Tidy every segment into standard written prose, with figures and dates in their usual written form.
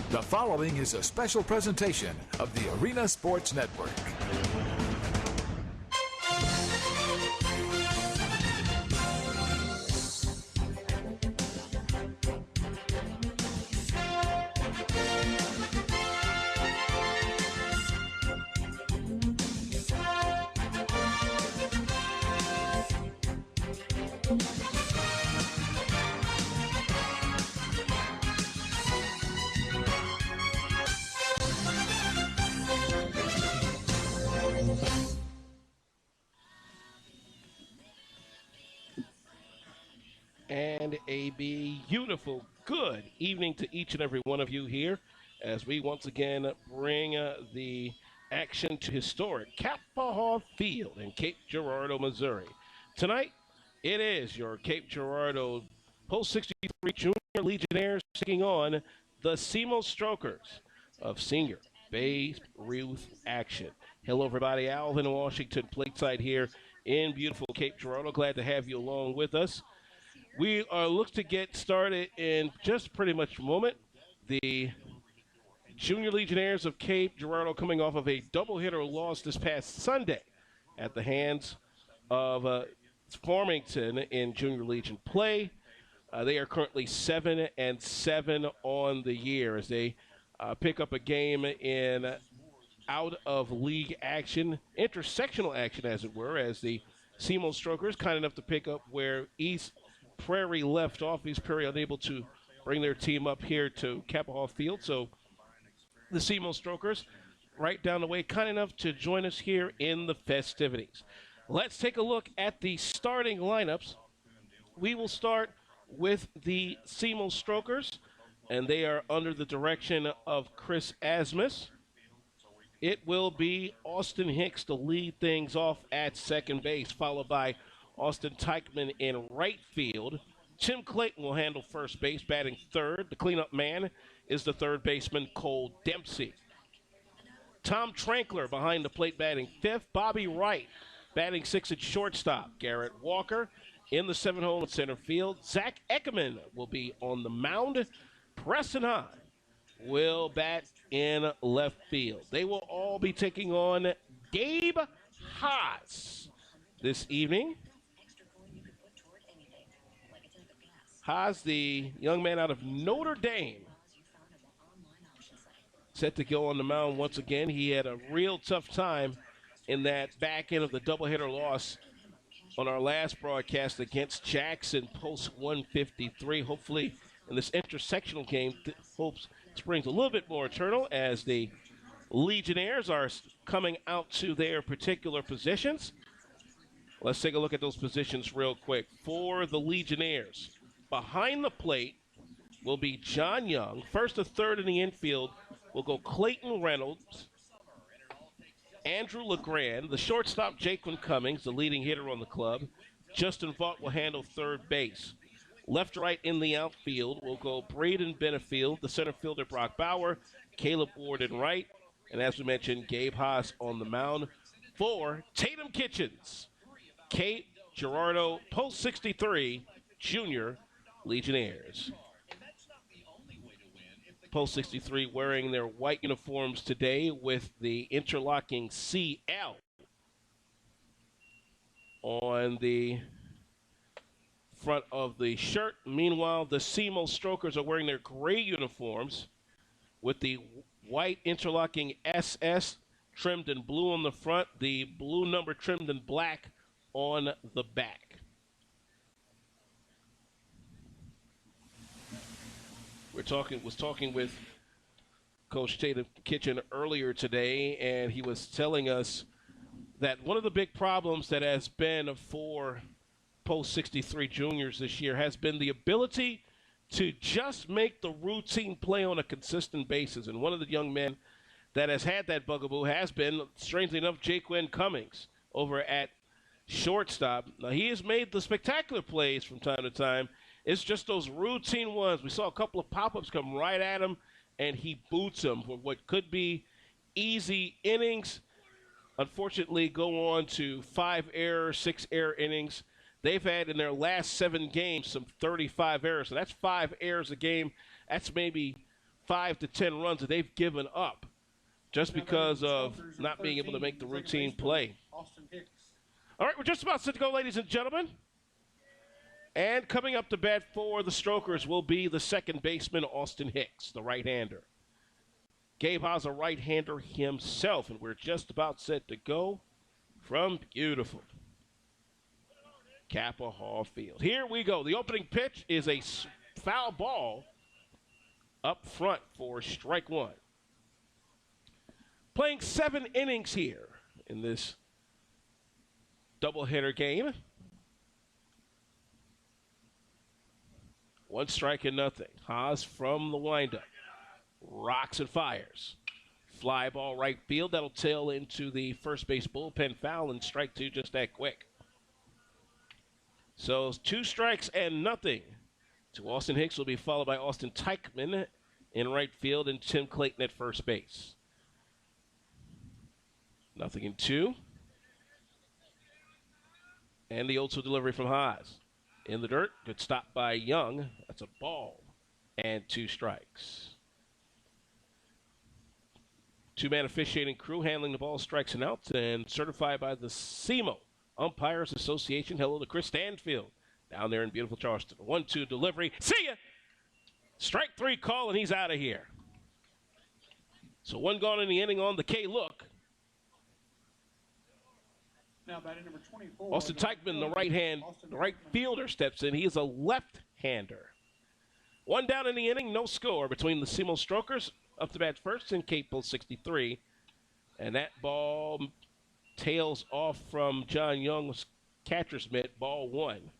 The following is a special presentation of the Arena Sports Network. And a beautiful good evening to each and every one of you here as we once again bring the action to historic Kappahoff Field in Cape Girardeau, Missouri. Tonight, it is your Cape Girardeau Post 63 Junior Legionnaires taking on the Semo Strokers of Senior Babe Ruth action. Hello, everybody. Alvin Washington, plateside here in beautiful Cape Girardeau. Glad to have you along with us. We are looking to get started in just pretty much a moment. The Junior Legionnaires of Cape Girardeau coming off of a doubleheader loss this past Sunday at the hands of Farmington in Junior Legion play. They are currently 7-7 on the year as they pick up a game in out-of-league action, intersectional action, as it were, as the Semo Strokers kind enough to pick up where East Prairie left off. East Prairie unable to bring their team up here to Kappahoff Field. So the Semo Strokers right down the way, kind enough to join us here in the festivities. Let's take a look at the starting lineups. We will start with the Semo Strokers, and they are under the direction of Chris Asmus. It will be Austin Hicks to lead things off at second base, followed by Austin Teichman in right field. Tim Clayton will handle first base, batting third. The cleanup man is the third baseman, Cole Dempsey. Tom Trankler behind the plate, batting fifth. Bobby Wright batting sixth at shortstop. Garrett Walker in the seventh hole in center field. Zach Eckerman will be on the mound. Preston Hahn will bat in left field. They will all be taking on Gabe Haas this evening. Haas, the young man out of Notre Dame, set to go on the mound once again. He had a real tough time in that back end of the doubleheader loss on our last broadcast against Jackson, post 153. Hopefully, in this intersectional game, hopes springs a little bit more eternal as the Legionnaires are coming out to their particular positions. Let's take a look at those positions real quick. For the Legionnaires, behind the plate will be John Young. First to third in the infield will go Clayton Reynolds, Andrew LeGrand. The shortstop, Jaquin Cummings, the leading hitter on the club. Justin Vaught will handle third base. Left to right in the outfield will go Braden Benefield, the center fielder, Brock Bauer, Caleb Ward in right, and as we mentioned, Gabe Haas on the mound. For Tatum Kitchens, Cape Girardeau Post 63 Junior Legionnaires. Post 63 wearing their white uniforms today with the interlocking CL on the front of the shirt. Meanwhile, the Semo Strokers are wearing their gray uniforms with the white interlocking SS trimmed in blue on the front, the blue number trimmed in black on the back. Was talking with Coach Tatum Kitchen earlier today, and he was telling us that one of the big problems that has been for Post 63 juniors this year has been the ability to just make the routine play on a consistent basis. And one of the young men that has had that bugaboo has been, strangely enough, Jaquin Cummings over at shortstop. Now, he has made the spectacular plays from time to time. It's just those routine ones. We saw a couple of pop-ups come right at him, and he boots them for what could be easy innings. Unfortunately, go on to 5-error, 6-error innings. They've had in their last 7 games some 35 errors. So that's 5 errors a game. That's maybe 5 to 10 runs that they've given up just because of not being able to make the routine play. All right, we're just about set to go, ladies and gentlemen. And coming up to bat for the Strokers will be the second baseman, Austin Hicks, the right-hander. Gabe Haas, a right-hander himself, and we're just about set to go from beautiful Kappa Hall Field. Here we go. The opening pitch is a foul ball up front for strike one. Playing 7 innings here in this doubleheader game. 1 strike and nothing. Haas from the windup. Rocks and fires. Fly ball right field. That'll tail into the first base bullpen foul, and strike 2 just that quick. So 2 strikes and nothing to Austin Hicks. Will be followed by Austin Teichman in right field and Tim Clayton at first base. 0-2. And the 0-2 delivery from Haas. In the dirt, good stop by Young. That's a ball and 2 strikes. 2-man officiating crew handling the ball, strikes and outs, and certified by the Semo Umpires Association. Hello to Chris Stanfield down there in beautiful Charleston. 1-2 delivery. See ya! Strike 3 call, and he's out of here. So 1 gone in the inning on the K look. Now batting number 24. Austin Teichman, the right fielder, steps in. He is a left-hander. 1 down in the inning, no score between the Semo Strokers. Up to bat first, and Kate pulls 63. And that ball tails off from John Young's catcher's mitt, ball 1.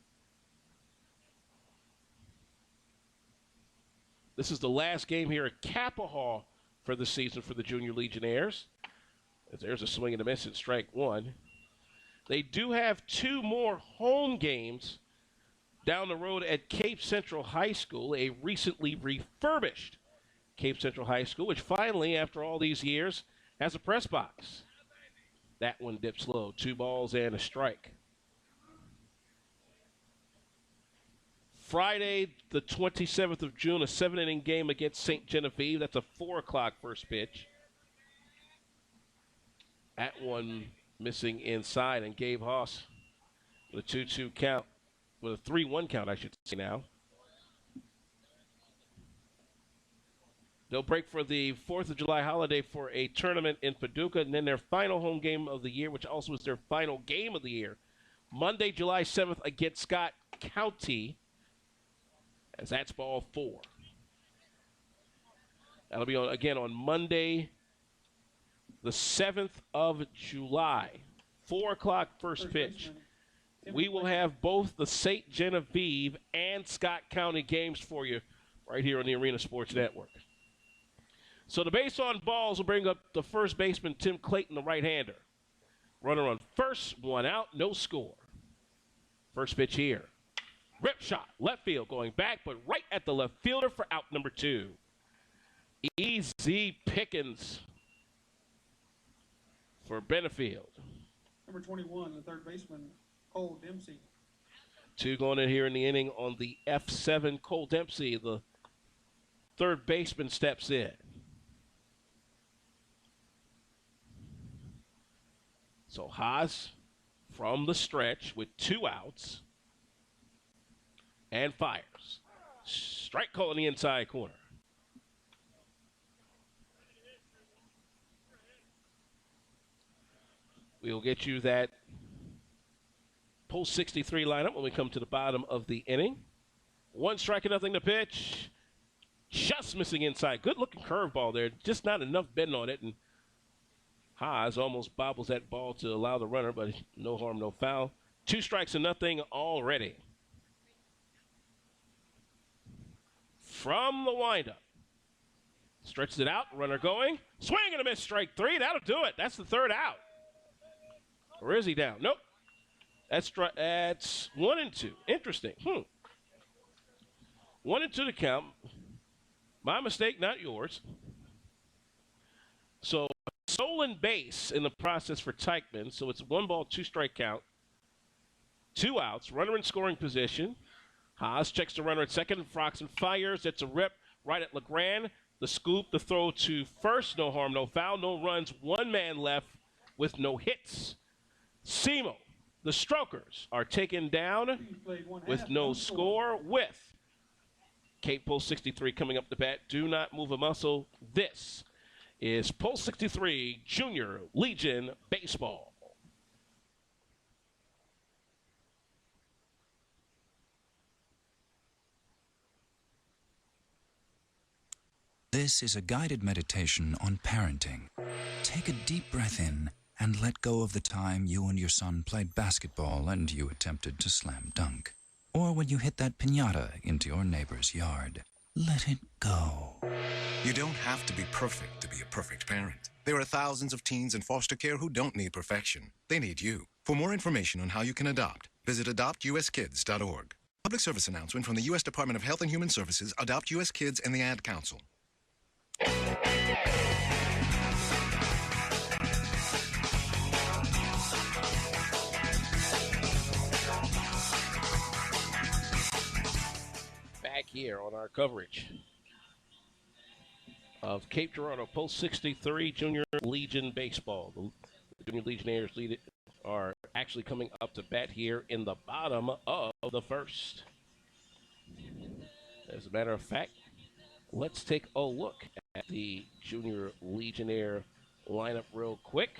This is the last game here at Kappa Hall for the season for the Junior Legionnaires. As there's a swing and a miss at strike 1. They do have 2 more home games down the road at Cape Central High School, a recently refurbished Cape Central High School, which finally, after all these years, has a press box. That one dips low. 2 balls and a strike. Friday, the 27th of June, a 7-inning game against St. Genevieve. That's a 4 o'clock first pitch. That one missing inside, and Gabe Haas with a 2-2 count, with a 3-1 count, I should say now. They'll break for the 4th of July holiday for a tournament in Paducah, and then their final home game of the year, which also is their final game of the year, Monday, July 7th against Scott County, as that's ball 4. That'll be again on Monday, the 7th of July, 4 o'clock first pitch. We will have both the St. Genevieve and Scott County games for you right here on the Arena Sports Network. So the base on balls will bring up the first baseman, Tim Clayton, the right-hander. Runner on first, 1 out, no score. First pitch here. Rip shot, left field, going back, but right at the left fielder for out number 2. Easy pickings for Benefield. Number 21, the third baseman, Cole Dempsey. 2 going in here in the inning on the F7. Cole Dempsey, the third baseman, steps in. So Haas from the stretch with 2 outs and fires. Strike call in the inside corner. We'll get you that post 63 lineup when we come to the bottom of the inning. 1 strike and nothing to pitch. Just missing inside. Good looking curveball there. Just not enough bend on it. And Haas almost bobbles that ball to allow the runner, but no harm, no foul. 2 strikes and nothing already. From the windup. Stretches it out. Runner going. Swing and a miss. Strike 3. That'll do it. That's the 3rd out. Or is he down? Nope. That's 1-2. Interesting. 1-2 to count. My mistake, not yours. So stolen base in the process for Teichman. So it's 1 ball, 2 strike count. 2 outs. Runner in scoring position. Haas checks the runner at second. Froxen fires. It's a rip right at LeGrand. The scoop, the throw to first, no harm, no foul, no runs, one man left with no hits. Semo, the Strokers, are taken down with no score with Cape Post 63 coming up to bat. Do not move a muscle. This is Post 63 Junior Legion Baseball. This is a guided meditation on parenting. Take a deep breath in and let go of the time you and your son played basketball and you attempted to slam dunk. Or when you hit that piñata into your neighbor's yard. Let it go. You don't have to be perfect to be a perfect parent. There are thousands of teens in foster care who don't need perfection. They need you. For more information on how you can adopt, visit adoptuskids.org. Public service announcement from the U.S. Department of Health and Human Services, Adopt U.S. Kids, and the Ad Council. Back here on our coverage of Cape Girardeau Post 63 Junior Legion Baseball. The Junior Legionnaires are actually coming up to bat here in the bottom of the first. As a matter of fact, let's take a look at the Junior Legionnaire lineup real quick.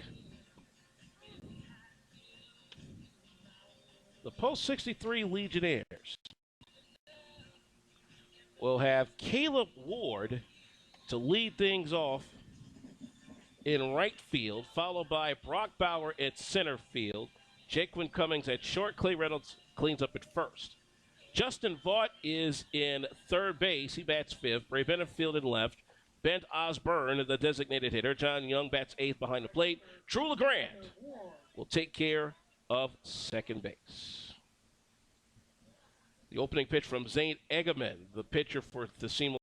The Post 63 Legionnaires will have Caleb Ward to lead things off in right field, followed by Brock Bauer at center field. Jaquin Cummings at short. Clay Reynolds cleans up at first. Justin Vaught is in third base. He bats fifth. Bray Benefield in left. Bent Osborne, the designated hitter. John Young bats eighth behind the plate. Drew LeGrand will take care of second base. The opening pitch from Zane Egerman, the pitcher for the Semo